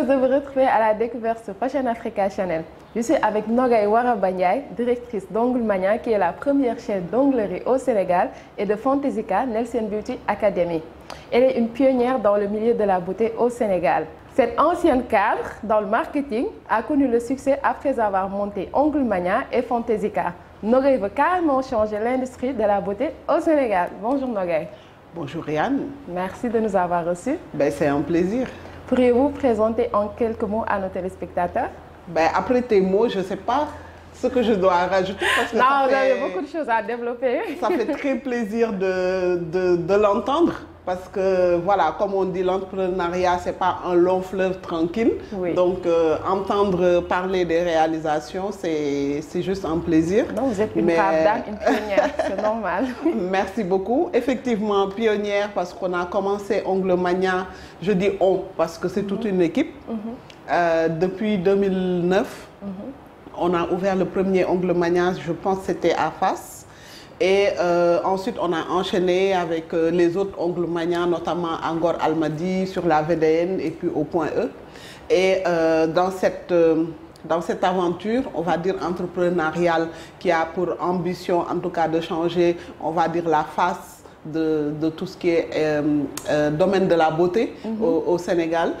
de vous retrouver à la découverte sur Fashion Africa Channel. Je suis avec Nogay Waraba Ndiaye, directrice d'Ongle Mania, qui est la première chaîne d'onglerie au Sénégal, et de Fantaisica Nelson Beauty Academy. Elle est une pionnière dans le milieu de la beauté au Sénégal. Cette ancienne cadre dans le marketing a connu le succès après avoir monté Ongle Mania et Fantaisica. Nogay veut carrément changer l'industrie de la beauté au Sénégal. Bonjour Nogay. Bonjour Rianne. Merci de nous avoir reçus. C'est un plaisir. Pourriez-vous vous présenter en quelques mots à nos téléspectateurs? Après tes mots, je ne sais pas ce que je dois rajouter parce que non, vous avez beaucoup de choses à développer. Ça fait très plaisir de l'entendre parce que, voilà, comme on dit, l'entrepreneuriat, ce n'est pas un long fleuve tranquille. Oui. Donc, entendre parler des réalisations, c'est juste un plaisir. Non, vous êtes une brave dame, une pionnière, c'est normal. Merci beaucoup. Effectivement, pionnière parce qu'on a commencé Ongle Mania, je dis on parce que c'est toute une équipe. Depuis 2009, on a ouvert le premier Ongle Mania, je pense que c'était à Fass. Et ensuite, on a enchaîné avec les autres Ongle Mania, notamment à Ngor Almadi, sur la VDN et puis au Point E. Et dans cette aventure, on va dire entrepreneuriale, qui a pour ambition, en tout cas, de changer, on va dire, la face de tout ce qui est domaine de la beauté au Sénégal,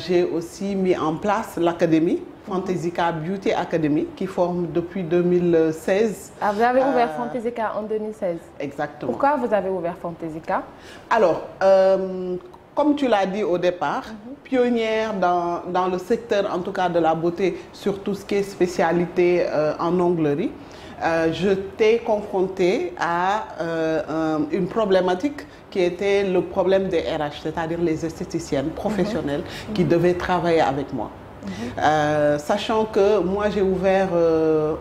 j'ai aussi mis en place l'académie Fantaisica Beauty Academy qui forme depuis 2016. Ah, vous avez ouvert Fantaisica en 2016. Exactement. Pourquoi vous avez ouvert Fantaisica? Alors, comme tu l'as dit au départ, pionnière dans le secteur en tout cas de la beauté sur tout ce qui est spécialité en onglerie. Je t'ai confrontée à une problématique qui était le problème des RH, c'est-à-dire les esthéticiennes professionnelles qui devaient travailler avec moi. Sachant que moi j'ai ouvert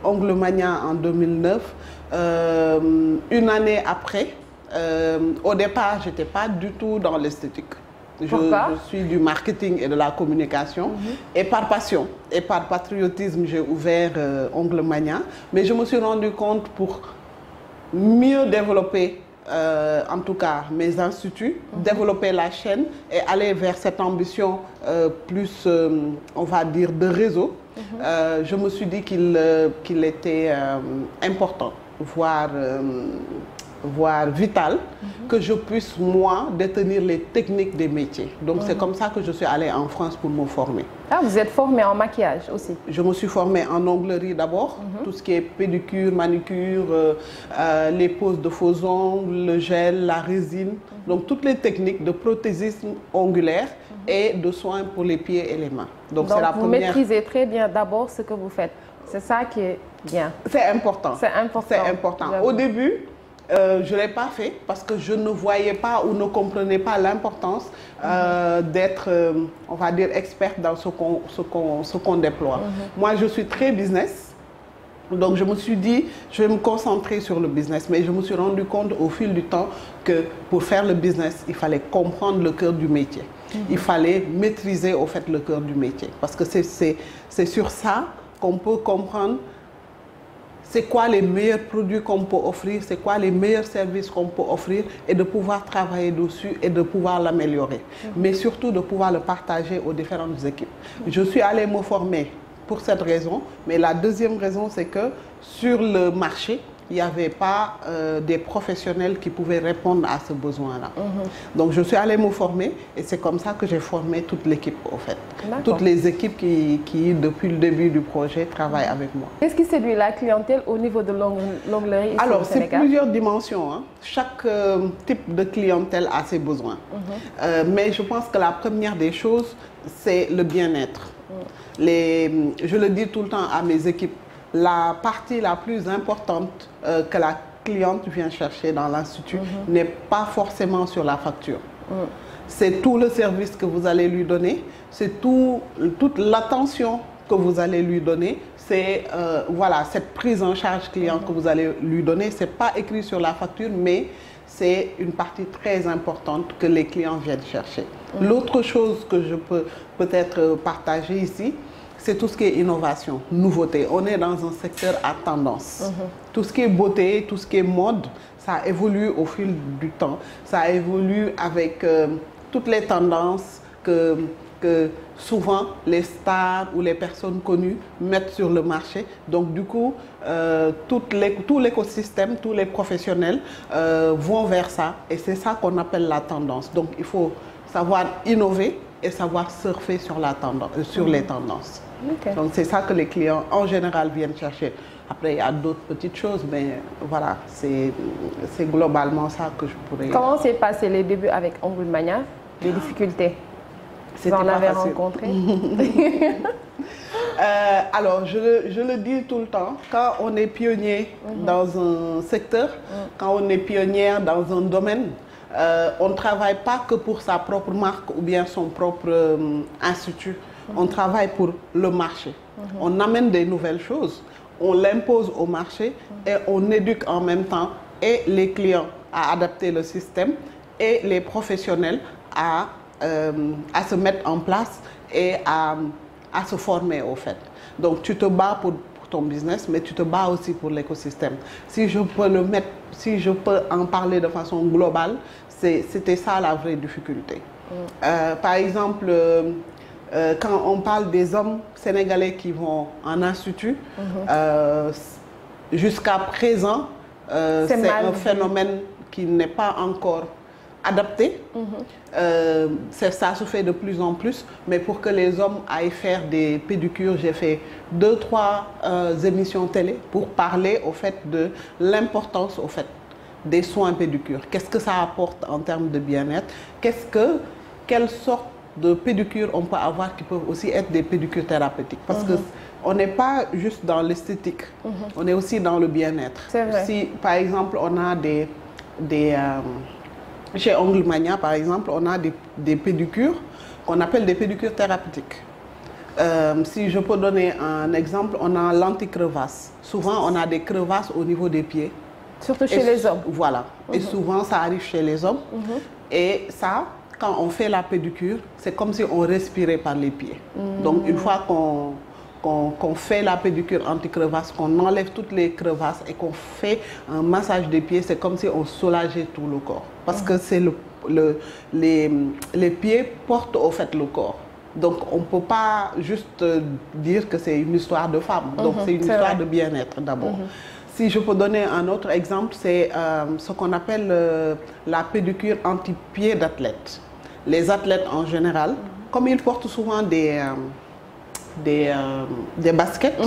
Ongle Mania en 2009, une année après, au départ je n'étais pas du tout dans l'esthétique. Je suis du marketing et de la communication et par passion et par patriotisme j'ai ouvert Ongle Mania, mais je me suis rendu compte pour mieux développer en tout cas mes instituts, développer la chaîne et aller vers cette ambition plus, on va dire, de réseau, je me suis dit qu'il était important, voire vital, que je puisse, moi, détenir les techniques des métiers. Donc, c'est comme ça que je suis allée en France pour me former. Ah, vous êtes formée en maquillage aussi? Je me suis formée en onglerie d'abord, tout ce qui est pédicure, manucure, les poses de faux ongles, le gel, la résine. Donc, toutes les techniques de prothésisme ongulaire et de soins pour les pieds et les mains. Donc c'est la vous première... maîtrisez très bien d'abord ce que vous faites. C'est ça qui est bien. C'est important. C'est important. C'est important. Au début, je ne l'ai pas fait parce que je ne voyais pas ou ne comprenais pas l'importance d'être, on va dire, experte dans ce qu'on déploie. Moi, je suis très business. Donc, je me suis dit, je vais me concentrer sur le business. Mais je me suis rendu compte au fil du temps que pour faire le business, il fallait comprendre le cœur du métier. Il fallait maîtriser, au fait, le cœur du métier. Parce que c'est sur ça qu'on peut comprendre c'est quoi les meilleurs produits qu'on peut offrir, c'est quoi les meilleurs services qu'on peut offrir et de pouvoir travailler dessus et de pouvoir l'améliorer. Mais surtout de pouvoir le partager aux différentes équipes. Je suis allée me former pour cette raison, mais la deuxième raison, c'est que sur le marché, il n'y avait pas des professionnels qui pouvaient répondre à ce besoin-là. Donc, je suis allée me former et c'est comme ça que j'ai formé toute l'équipe, au fait. Toutes les équipes qui, depuis le début du projet, travaillent avec moi. Qu'est-ce qui séduit la clientèle au niveau de l'onglerie ici au Sénégal? Alors, c'est plusieurs dimensions. Hein. Chaque type de clientèle a ses besoins. Mais je pense que la première des choses, c'est le bien-être. Je le dis tout le temps à mes équipes, la partie la plus importante que la cliente vient chercher dans l'institut n'est pas forcément sur la facture. C'est tout le service que vous allez lui donner, c'est toute l'attention que vous allez lui donner, c'est voilà, cette prise en charge client que vous allez lui donner. Ce n'est pas écrit sur la facture, mais c'est une partie très importante que les clients viennent chercher. L'autre chose que je peux peut-être partager ici, c'est tout ce qui est innovation, nouveauté. On est dans un secteur à tendance. Tout ce qui est beauté, tout ce qui est mode, ça évolue au fil du temps. Ça évolue avec toutes les tendances que que souvent les stars ou les personnes connues mettent sur le marché. Donc du coup, tout l'écosystème, tous les professionnels vont vers ça. Et c'est ça qu'on appelle la tendance. Donc il faut savoir innover et savoir surfer sur la tendance, sur les tendances. Okay. Donc c'est ça que les clients en général viennent chercher. Après, il y a d'autres petites choses, mais voilà, c'est globalement ça que je pourrais... Comment s'est passé les débuts avec Ongle Mania? Les difficultés? Vous en avez rencontré? Alors, je le dis tout le temps, quand on est pionnier dans un secteur, quand on est pionnière dans un domaine, on ne travaille pas que pour sa propre marque ou bien son propre institut. On travaille pour le marché. On amène des nouvelles choses, on l'impose au marché et on éduque en même temps et les clients à adapter le système et les professionnels à se mettre en place et à se former au fait. Donc tu te bats pour ton business, mais tu te bats aussi pour l'écosystème. Si je peux en parler de façon globale, c'était ça la vraie difficulté. Par exemple, quand on parle des hommes sénégalais qui vont en institut, jusqu'à présent, c'est un phénomène qui n'est pas encore adapté. Ça se fait de plus en plus, mais pour que les hommes aillent faire des pédicures, j'ai fait 2-3 émissions télé pour parler au fait de l'importance au fait des soins pédicures. Qu'est-ce que ça apporte en termes de bien-être? Quelle sorte de pédicures on peut avoir qui peuvent aussi être des pédicures thérapeutiques? Parce que on n'est pas juste dans l'esthétique, on est aussi dans le bien-être. Si par exemple on a chez Ongle Mania, par exemple, on a des pédicures qu'on appelle des pédicures thérapeutiques. Si je peux donner un exemple, on a l'anti-crevasse. Souvent, on a des crevasses au niveau des pieds. Surtout chez les hommes. Voilà. Et souvent, ça arrive chez les hommes. Et ça, quand on fait la pédicure, c'est comme si on respirait par les pieds. Donc, une fois qu'on fait la pédicure anti-crevasse, qu'on enlève toutes les crevasses et qu'on fait un massage des pieds, c'est comme si on soulageait tout le corps. Parce que c'est les pieds portent au fait le corps. Donc on ne peut pas juste dire que c'est une histoire de femme. Donc c'est une histoire de bien-être d'abord. Si je peux donner un autre exemple, c'est ce qu'on appelle la pédicure anti-pied d'athlète. Les athlètes en général, comme ils portent souvent des baskets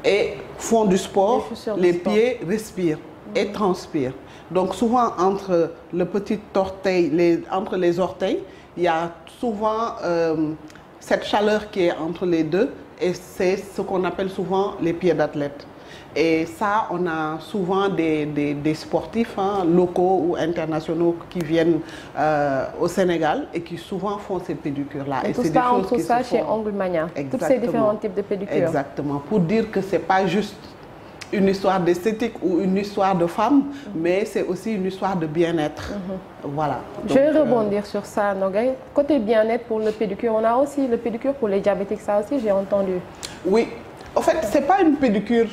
et font du sport, les pieds respirent et transpirent. Donc souvent entre le petit orteil, entre les orteils, il y a souvent cette chaleur qui est entre les deux et c'est ce qu'on appelle souvent les pieds d'athlète. Et ça, on a souvent des sportifs locaux ou internationaux qui viennent au Sénégal et qui souvent font ces pédicures-là. Et tout ça, on trouve ça chez Ongle Mania. Tous ces différents types de pédicures. Exactement. Pour dire que ce n'est pas juste une histoire d'esthétique ou une histoire de femme, mais c'est aussi une histoire de bien-être. Voilà. Donc, je vais rebondir sur ça, Nogay. Côté bien-être pour le pédicure, on a aussi le pédicure pour les diabétiques. Ça aussi, j'ai entendu. Oui. En fait, ce n'est pas une pédicure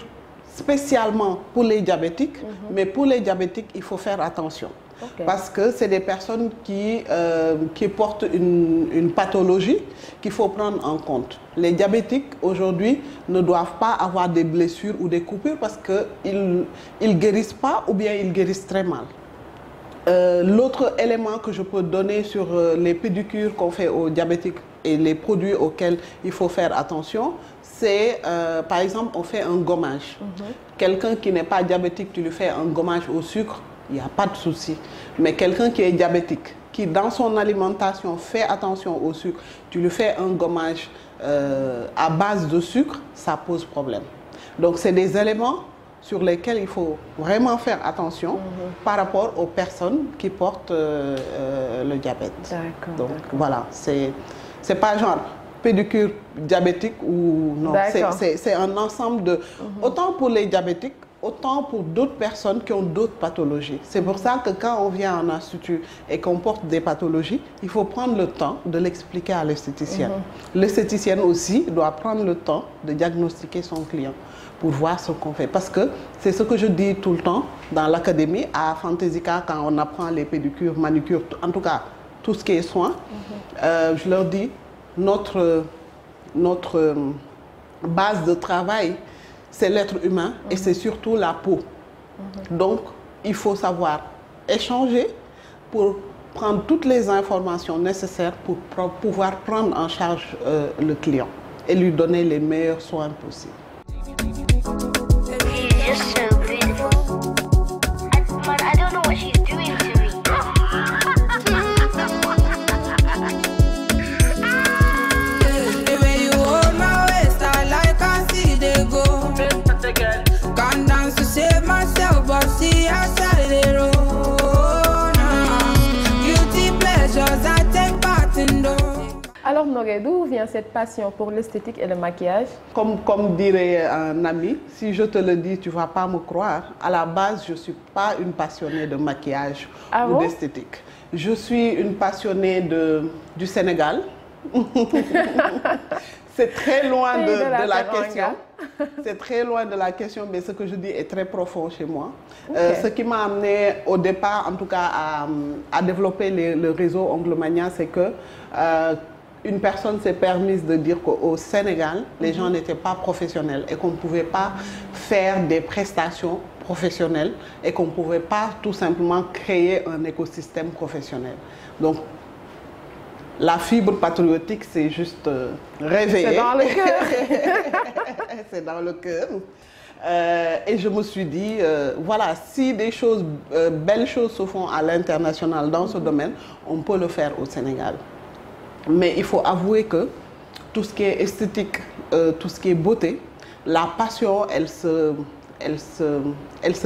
spécialement pour les diabétiques, mais pour les diabétiques, il faut faire attention. Parce que c'est des personnes qui portent une pathologie qu'il faut prendre en compte. Les diabétiques, aujourd'hui, ne doivent pas avoir des blessures ou des coupures parce qu'ils ne guérissent pas ou bien ils guérissent très mal. L'autre élément que je peux donner sur les pédicures qu'on fait aux diabétiques et les produits auxquels il faut faire attention, c'est, par exemple, on fait un gommage. Quelqu'un qui n'est pas diabétique, tu lui fais un gommage au sucre, il n'y a pas de souci. Mais quelqu'un qui est diabétique, qui dans son alimentation fait attention au sucre, tu lui fais un gommage à base de sucre, ça pose problème. Donc c'est des éléments sur lesquels il faut vraiment faire attention par rapport aux personnes qui portent le diabète. Donc voilà, c'est pas genre pédicure diabétique ou non, c'est un ensemble de... Autant pour les diabétiques, autant pour d'autres personnes qui ont d'autres pathologies. C'est pour ça que quand on vient en institut et qu'on porte des pathologies, il faut prendre le temps de l'expliquer à l'esthéticienne. L'esthéticienne aussi doit prendre le temps de diagnostiquer son client pour voir ce qu'on fait. Parce que c'est ce que je dis tout le temps dans l'académie, à Fantaisica, quand on apprend les pédicures, manucures, en tout cas tout ce qui est soins, je leur dis, notre base de travail, c'est l'être humain et c'est surtout la peau. Donc, il faut savoir échanger pour prendre toutes les informations nécessaires pour pouvoir prendre en charge le client et lui donner les meilleurs soins possibles. Alors Nogué, d'où vient cette passion pour l'esthétique et le maquillage? Comme dirait un ami, si je te le dis, tu ne vas pas me croire. À la base, je ne suis pas une passionnée de maquillage ou d'esthétique. Je suis une passionnée du Sénégal. C'est très loin de la question. C'est très loin de la question, mais ce que je dis est très profond chez moi. Okay. Ce qui m'a amené au départ, en tout cas, à développer le réseau Ongle Mania, c'est que une personne s'est permise de dire qu'au Sénégal, les gens n'étaient pas professionnels et qu'on ne pouvait pas faire des prestations professionnelles et qu'on ne pouvait pas tout simplement créer un écosystème professionnel. Donc, la fibre patriotique, c'est juste réveillé. C'est dans le cœur. C'est dans le cœur. Et je me suis dit, voilà, si des choses, belles choses se font à l'international dans ce domaine, on peut le faire au Sénégal. Mais il faut avouer que tout ce qui est esthétique, tout ce qui est beauté, la passion, elle se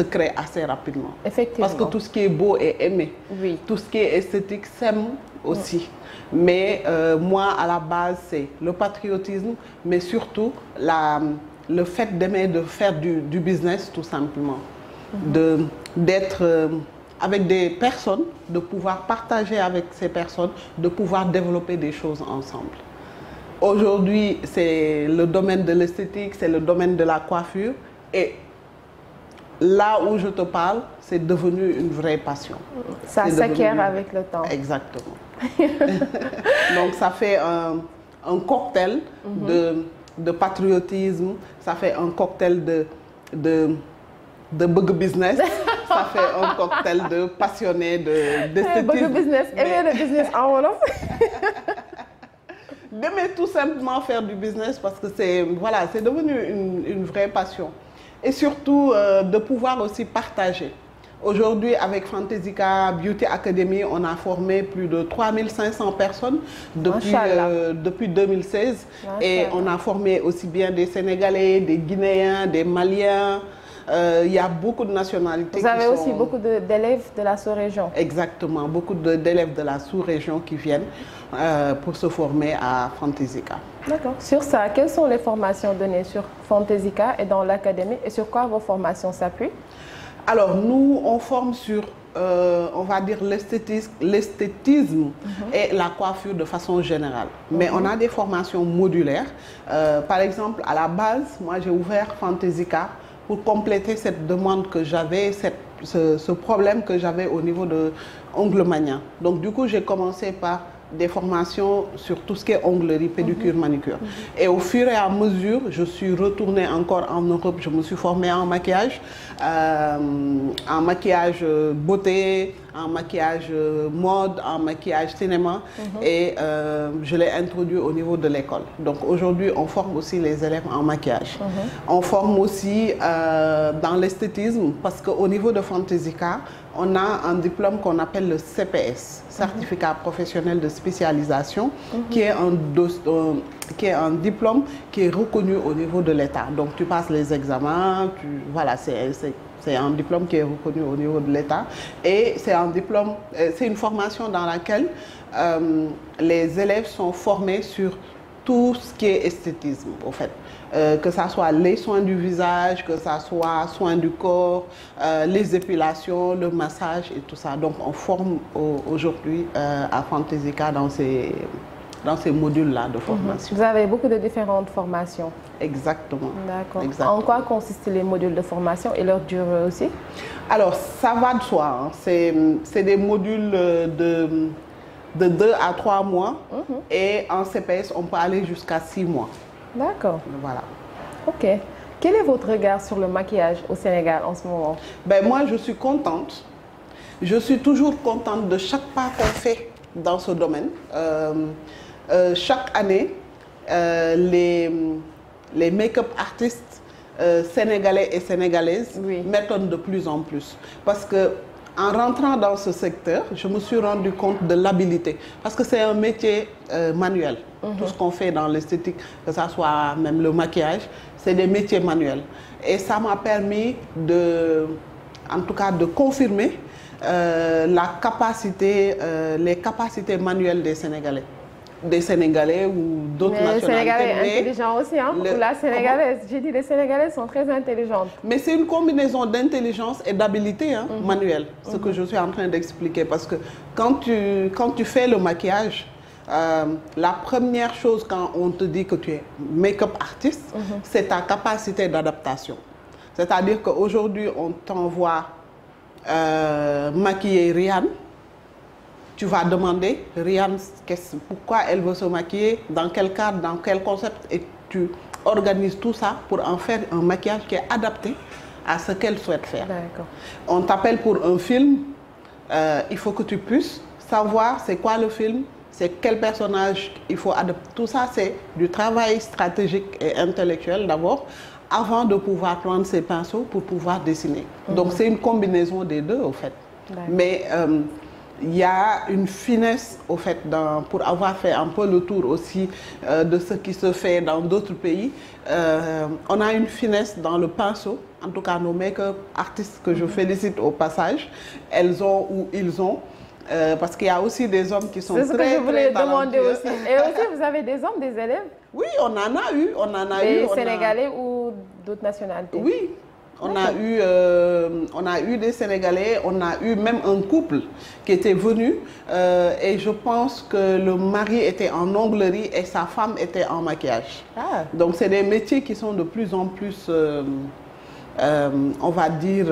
crée assez rapidement. Effectivement. Parce que tout ce qui est beau est aimé. Oui. Tout ce qui est esthétique s'aime aussi. Mais moi, à la base, c'est le patriotisme, mais surtout le fait d'aimer de faire du business, tout simplement. D'être avec des personnes, de pouvoir partager avec ces personnes, de pouvoir développer des choses ensemble. Aujourd'hui, c'est le domaine de l'esthétique, c'est le domaine de la coiffure. Et là où je te parle, c'est devenu une vraie passion. Ça s'acquiert avec le temps. Exactement. Donc ça fait un cocktail de patriotisme, ça fait un cocktail de bug business, ça fait un cocktail de passionné d'esthétisme. Bug business, aimer le business en wolof. D'aimer tout simplement faire du business parce que c'est devenu une vraie passion. Et surtout de pouvoir aussi partager. Aujourd'hui, avec Fantaisica Beauty Academy, on a formé plus de 3500 personnes depuis 2016. Et on a formé aussi bien des Sénégalais, des Guinéens, des Maliens. Il y a beaucoup de nationalités. Vous avez aussi beaucoup d'élèves de la sous-région. Exactement, beaucoup d'élèves de la sous-région qui viennent pour se former à Fantaisica. D'accord. Sur ça, quelles sont les formations données sur Fantaisica et dans l'académie et sur quoi vos formations s'appuient? Alors, nous, on forme sur, on va dire, l'esthétisme et la coiffure de façon générale. Mais on a des formations modulaires. Par exemple, à la base, moi, j'ai ouvert Fantaisica pour compléter cette demande que j'avais, ce problème que j'avais au niveau de Ongle Mania. Donc, du coup, j'ai commencé par des formations sur tout ce qui est onglerie, pédicure, manicure. Et au fur et à mesure, je suis retournée encore en Europe, je me suis formée en maquillage beauté, en maquillage mode, en maquillage cinéma, et je l'ai introduit au niveau de l'école. Donc aujourd'hui, on forme aussi les élèves en maquillage. On forme aussi dans l'esthétisme, parce qu'au niveau de Fantaisica, on a un diplôme qu'on appelle le CPS, Certificat professionnel de spécialisation, qui est un diplôme qui est reconnu au niveau de l'État. Donc tu passes les examens, voilà, c'est un diplôme qui est reconnu au niveau de l'État. Et c'est un diplôme, c'est une formation dans laquelle les élèves sont formés sur tout ce qui est esthétisme, au fait. Que ce soit les soins du visage, que ce soit soins du corps, les épilations, le massage et tout ça. Donc on forme aujourd'hui à Fantaisica dans ces modules-là de formation. Vous avez beaucoup de différentes formations. Exactement. D'accord. En quoi consistent les modules de formation et leur durée aussi? Alors, ça va de soi. Hein. C'est des modules de 2 à 3 mois. Et en CPS, on peut aller jusqu'à 6 mois. D'accord. Voilà. Ok. Quel est votre regard sur le maquillage au Sénégal en ce moment? Ben, moi, je suis contente. Je suis toujours contente de chaque pas qu'on fait dans ce domaine. Chaque année, les make-up artistes sénégalais et sénégalaises m'étonnent de plus en plus. Parce que en rentrant dans ce secteur, je me suis rendu compte de l'habileté. Parce que c'est un métier manuel. Tout ce qu'on fait dans l'esthétique, que ce soit même le maquillage, c'est des métiers manuels. Et ça m'a permis en tout cas, de confirmer les capacités manuelles des Sénégalais. Des Sénégalais ou d'autres nationalités. Les Sénégalais intelligents aussi, hein? La Sénégalaise, j'ai dit les Sénégalaises sont très intelligentes. Mais c'est une combinaison d'intelligence et d'habileté manuelle, ce que je suis en train d'expliquer. Parce que quand tu fais le maquillage, la première chose quand on te dit que tu es make-up artiste, c'est ta capacité d'adaptation. C'est-à-dire qu'aujourd'hui, on t'envoie maquiller Rihanna. Tu vas demander, Rihanna, pourquoi elle veut se maquiller, dans quel cadre, dans quel concept, et tu organises tout ça pour en faire un maquillage qui est adapté à ce qu'elle souhaite faire. On t'appelle pour un film, il faut que tu puisses savoir c'est quoi le film, c'est quel personnage il faut adapter. Tout ça, c'est du travail stratégique et intellectuel d'abord, avant de pouvoir prendre ses pinceaux pour pouvoir dessiner. Donc c'est une combinaison des deux, au fait. Mais il y a une finesse, au fait, pour avoir fait un peu le tour aussi de ce qui se fait dans d'autres pays. On a une finesse dans le pinceau. En tout cas, nos make-up artistes que je félicite au passage, elles ont ou ils ont. Parce qu'il y a aussi des hommes qui sont très talentueux. C'est ce que je voulais demander aussi. Et aussi, vous avez des hommes, des élèves? Oui, on en a eu. Des Sénégalais ou d'autres nationalités? Oui. On a eu des Sénégalais, on a eu même un couple qui était venu et je pense que le mari était en onglerie et sa femme était en maquillage. Donc c'est des métiers qui sont de plus en plus, on va dire,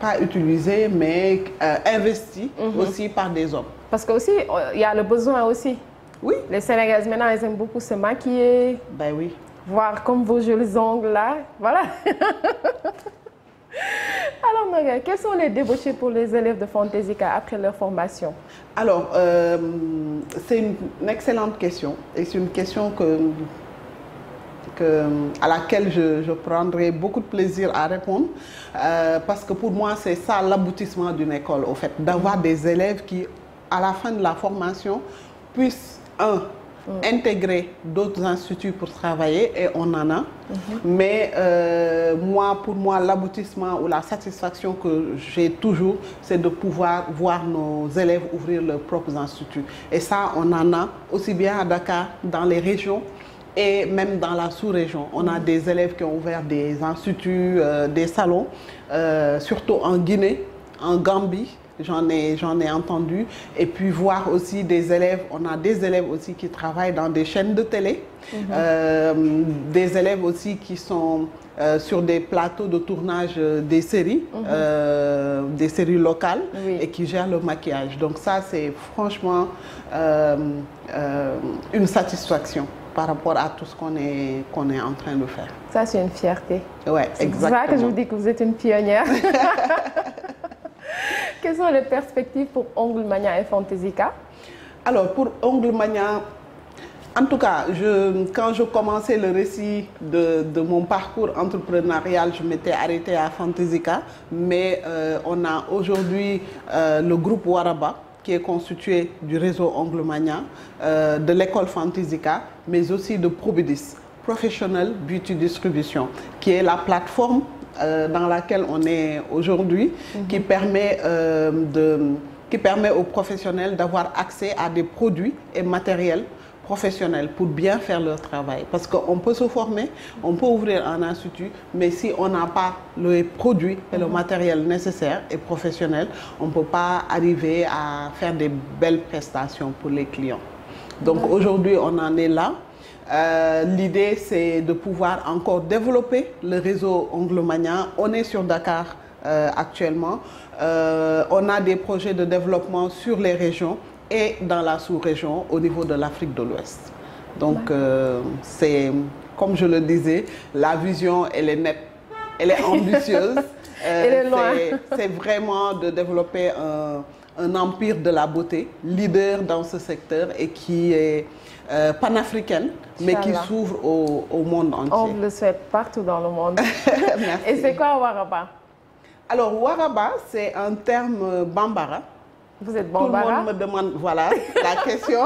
pas utilisés, mais investis aussi par des hommes. Parce que aussi, il y a le besoin aussi. Oui. Les Sénégalaises maintenant, elles aiment beaucoup se maquiller. Ben oui. Voir comme vos jolis ongles là, voilà. Alors Nogaye, quels sont les débouchés pour les élèves de Fantaisica après leur formation? Alors, c'est une excellente question et c'est une question à laquelle je prendrai beaucoup de plaisir à répondre parce que pour moi, c'est ça l'aboutissement d'une école, au fait, d'avoir des élèves qui, à la fin de la formation, puissent, intégrer d'autres instituts pour travailler, et on en a. Mais pour moi, l'aboutissement ou la satisfaction que j'ai toujours, c'est de pouvoir voir nos élèves ouvrir leurs propres instituts. Et ça, on en a aussi bien à Dakar, dans les régions, et même dans la sous-région. On a des élèves qui ont ouvert des instituts, des salons, surtout en Guinée, en Gambie. J'en ai entendu. Et puis voir aussi des élèves, on a des élèves aussi qui travaillent dans des chaînes de télé, des élèves aussi qui sont sur des plateaux de tournage des séries locales et qui gèrent le maquillage. Donc ça, c'est franchement une satisfaction par rapport à tout ce qu'on est en train de faire. Ça, c'est une fierté. Ouais, exactement. C'est pour ça que je vous dis que vous êtes une pionnière. Quelles sont les perspectives pour Ongle Mania et Fantaisica? Alors, pour Ongle Mania, en tout cas, quand je commençais le récit de mon parcours entrepreneurial, je m'étais arrêtée à Fantaisica, mais on a aujourd'hui le groupe Waraba, qui est constitué du réseau Ongle Mania, de l'école Fantaisica, mais aussi de Probidis, Professional Beauty Distribution, qui est la plateforme dans laquelle on est aujourd'hui, qui permet aux professionnels d'avoir accès à des produits et matériels professionnels pour bien faire leur travail. Parce qu'on peut se former, on peut ouvrir un institut, mais si on n'a pas les produits et le matériel nécessaire et professionnel, on ne peut pas arriver à faire des belles prestations pour les clients. Donc aujourd'hui, on en est là. L'idée, c'est de pouvoir encore développer le réseau Ongle Mania. On est sur Dakar actuellement. On a des projets de développement sur les régions et dans la sous-région au niveau de l'Afrique de l'Ouest. Donc, c'est, comme je le disais, la vision, elle est nette, elle est ambitieuse. C'est vraiment de développer un empire de la beauté, leader dans ce secteur et qui est panafricaine, mais qui s'ouvre au monde entier. On le souhaite partout dans le monde. Merci. Et c'est quoi Waraba? Alors, Waraba, c'est un terme bambara. Vous êtes bambara? Tout le monde me demande, voilà, la question.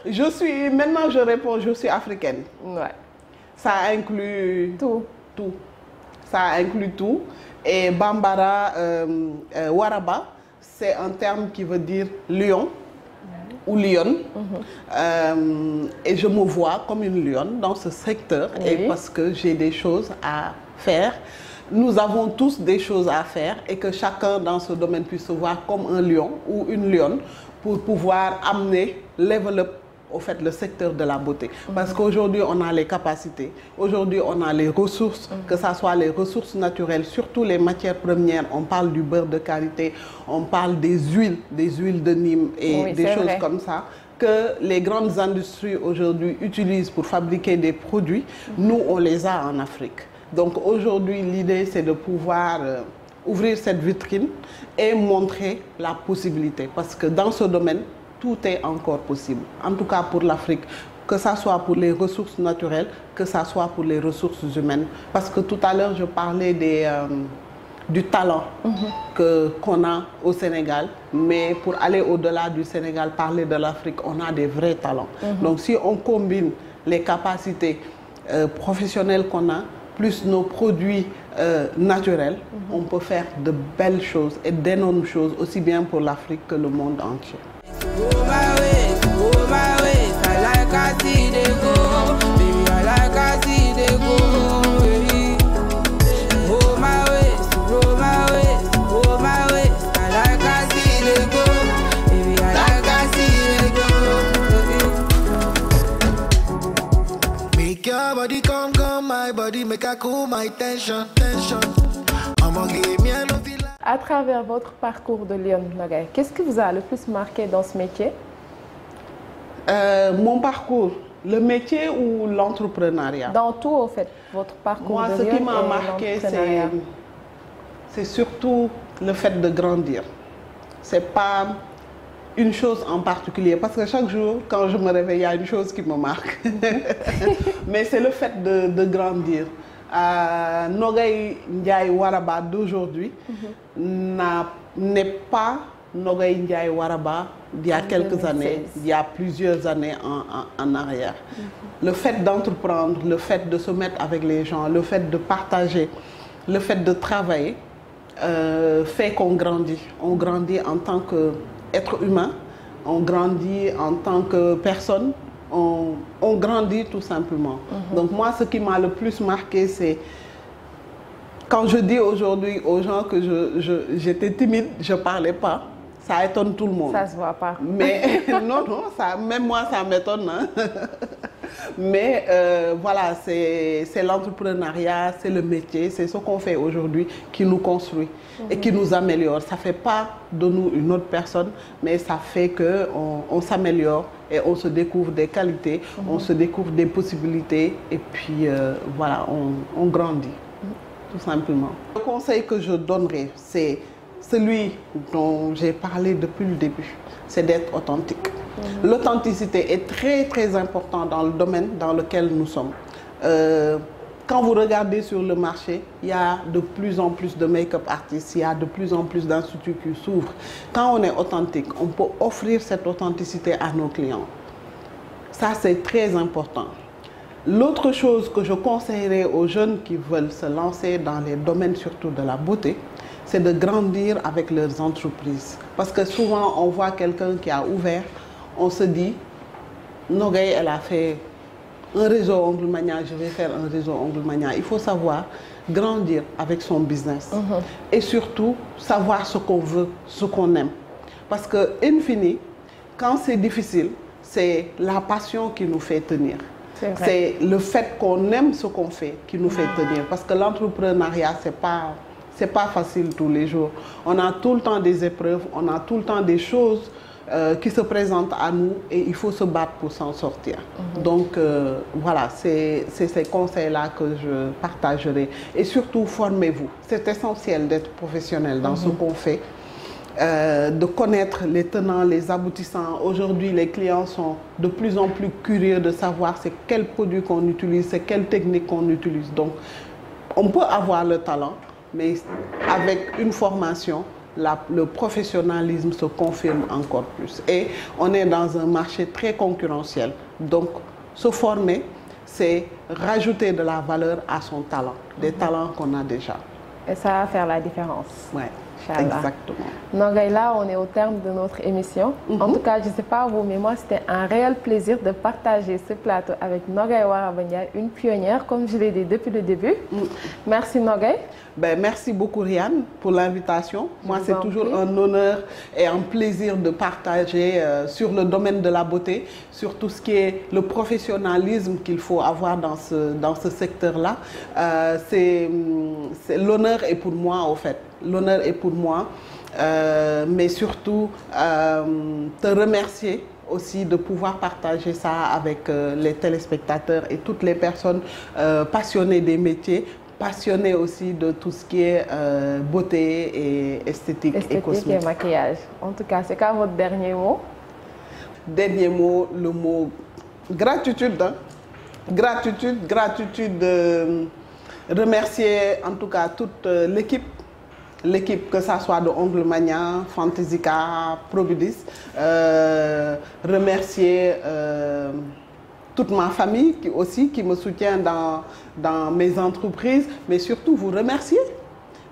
Maintenant je réponds, je suis africaine. Ouais. Ça inclut tout. Ça inclut tout. Et bambara, Waraba, c'est un terme qui veut dire lion ou lionne. Et je me vois comme une lionne dans ce secteur, et parce que j'ai des choses à faire. Nous avons tous des choses à faire et que chacun dans ce domaine puisse se voir comme un lion ou une lionne pour pouvoir amener, level up au fait le secteur de la beauté. Parce qu'aujourd'hui, on a les capacités, aujourd'hui, on a les ressources, que ce soit les ressources naturelles, surtout les matières premières. On parle du beurre de karité, on parle des huiles de Nîmes et des choses comme ça, que les grandes industries aujourd'hui utilisent pour fabriquer des produits. Nous, on les a en Afrique. Donc aujourd'hui, l'idée, c'est de pouvoir ouvrir cette vitrine et montrer la possibilité. Parce que dans ce domaine, tout est encore possible. En tout cas pour l'Afrique, que ce soit pour les ressources naturelles, que ce soit pour les ressources humaines. Parce que tout à l'heure, je parlais du talent qu'on a au Sénégal. Mais pour aller au-delà du Sénégal, parler de l'Afrique, on a des vrais talents. Donc si on combine les capacités professionnelles qu'on a, plus nos produits naturels, on peut faire de belles choses et d'énormes choses, aussi bien pour l'Afrique que le monde entier. Make your body come, my body make a cool my tension. I'ma give me a love. À travers votre parcours de Lionne Nogaye, qu'est-ce qui vous a le plus marqué dans ce métier? Mon parcours, le métier ou l'entrepreneuriat? Dans tout, au fait, votre parcours. Moi, ce qui m'a marqué, c'est surtout le fait de grandir. C'est pas une chose en particulier, parce que chaque jour, quand je me réveille, il y a une chose qui me marque. Mais c'est le fait de grandir. Nogaye Ndiaye Waraba d'aujourd'hui n'est pas Nogaye Ndiaye Waraba d'il y a quelques années, il y a plusieurs années en arrière. Le fait d'entreprendre, le fait de se mettre avec les gens, le fait de partager, le fait de travailler, fait qu'on grandit. On grandit en tant qu'être humain, on grandit en tant que personne. On grandit tout simplement. Donc moi, ce qui m'a le plus marqué, c'est quand je dis aujourd'hui aux gens que j'étais timide, je ne parlais pas. Ça étonne tout le monde. Ça se voit pas. Mais non, même moi, ça m'étonne. Hein. Mais voilà, c'est l'entrepreneuriat, c'est le métier, c'est ce qu'on fait aujourd'hui qui nous construit et qui nous améliore. Ça ne fait pas de nous une autre personne, mais ça fait qu'on s'améliore et on se découvre des qualités, on se découvre des possibilités et puis voilà, on grandit, tout simplement. Le conseil que je donnerais, c'est celui dont j'ai parlé depuis le début, c'est d'être authentique. L'authenticité est très très importante dans le domaine dans lequel nous sommes. Quand vous regardez sur le marché, il y a de plus en plus de make-up artistes, il y a de plus en plus d'instituts qui s'ouvrent. Quand on est authentique, on peut offrir cette authenticité à nos clients. Ça, c'est très important. L'autre chose que je conseillerais aux jeunes qui veulent se lancer dans les domaines surtout de la beauté, c'est de grandir avec leurs entreprises. Parce que souvent, on voit quelqu'un qui a ouvert, on se dit, Nogaye, elle a fait un réseau Ongle Mania, je vais faire un réseau Ongle Mania. Il faut savoir grandir avec son business. Et surtout, savoir ce qu'on veut, ce qu'on aime. Parce que, in fine, quand c'est difficile, c'est la passion qui nous fait tenir. C'est le fait qu'on aime ce qu'on fait qui nous fait tenir. Parce que l'entrepreneuriat, c'est pas facile tous les jours. On a tout le temps des épreuves, on a tout le temps des choses qui se présentent à nous et il faut se battre pour s'en sortir. Donc voilà, c'est ces conseils-là que je partagerai. Et surtout, formez-vous. C'est essentiel d'être professionnel dans ce qu'on fait. De connaître les tenants, les aboutissants. Aujourd'hui, les clients sont de plus en plus curieux de savoir c'est quel produit qu'on utilise, c'est quelle technique qu'on utilise. Donc, on peut avoir le talent, mais avec une formation, le professionnalisme se confirme encore plus. Et on est dans un marché très concurrentiel. Donc, se former, c'est rajouter de la valeur à son talent, des talents qu'on a déjà. Et ça va faire la différence. Ouais. Inch'Allah. Exactement. Nogay, là, on est au terme de notre émission. En tout cas, je ne sais pas vous, mais moi, c'était un réel plaisir de partager ce plateau avec Nogay Waraba Ndiaye, une pionnière, comme je l'ai dit depuis le début. Merci Nogay. Ben, merci beaucoup Riane pour l'invitation. Moi, c'est toujours un honneur et un plaisir de partager sur le domaine de la beauté, sur tout ce qui est le professionnalisme qu'il faut avoir dans ce secteur-là. L'honneur est pour moi, au fait. L'honneur est pour moi, mais surtout te remercier aussi de pouvoir partager ça avec les téléspectateurs et toutes les personnes passionnées des métiers, passionnées aussi de tout ce qui est beauté et esthétique et cosmétique. Et maquillage. En tout cas, c'est quoi votre dernier mot? Dernier mot, le mot gratitude. Hein? Gratitude. Remercier en tout cas toute l'équipe. L'équipe, que ça soit de Ongle Mania, Fantaisica, Probidis, remercier toute ma famille qui me soutient dans mes entreprises, mais surtout vous remercier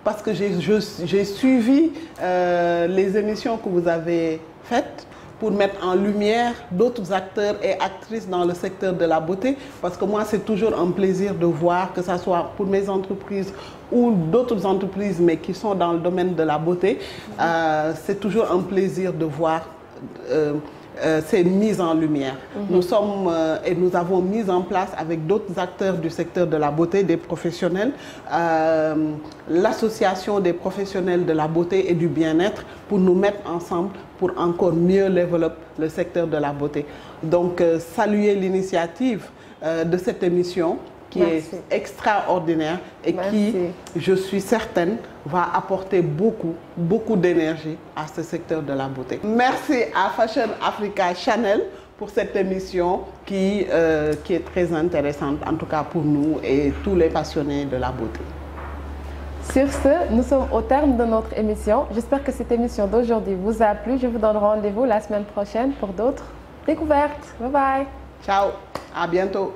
parce que j'ai suivi les émissions que vous avez faites pour mettre en lumière d'autres acteurs et actrices dans le secteur de la beauté. Parce que moi, c'est toujours un plaisir de voir, que ce soit pour mes entreprises ou d'autres entreprises, mais qui sont dans le domaine de la beauté, c'est toujours un plaisir de voir ces mises en lumière. Nous sommes et nous avons mis en place avec d'autres acteurs du secteur de la beauté, des professionnels, l'association des professionnels de la beauté et du bien-être pour nous mettre ensemble pour encore mieux développer le secteur de la beauté. Donc, saluer l'initiative de cette émission qui est extraordinaire et qui, je suis certaine, va apporter beaucoup d'énergie à ce secteur de la beauté. Merci à Fashion Africa Channel pour cette émission qui est très intéressante, en tout cas pour nous et tous les passionnés de la beauté. Sur ce, nous sommes au terme de notre émission. J'espère que cette émission d'aujourd'hui vous a plu. Je vous donne rendez-vous la semaine prochaine pour d'autres découvertes. Bye bye. Ciao, à bientôt.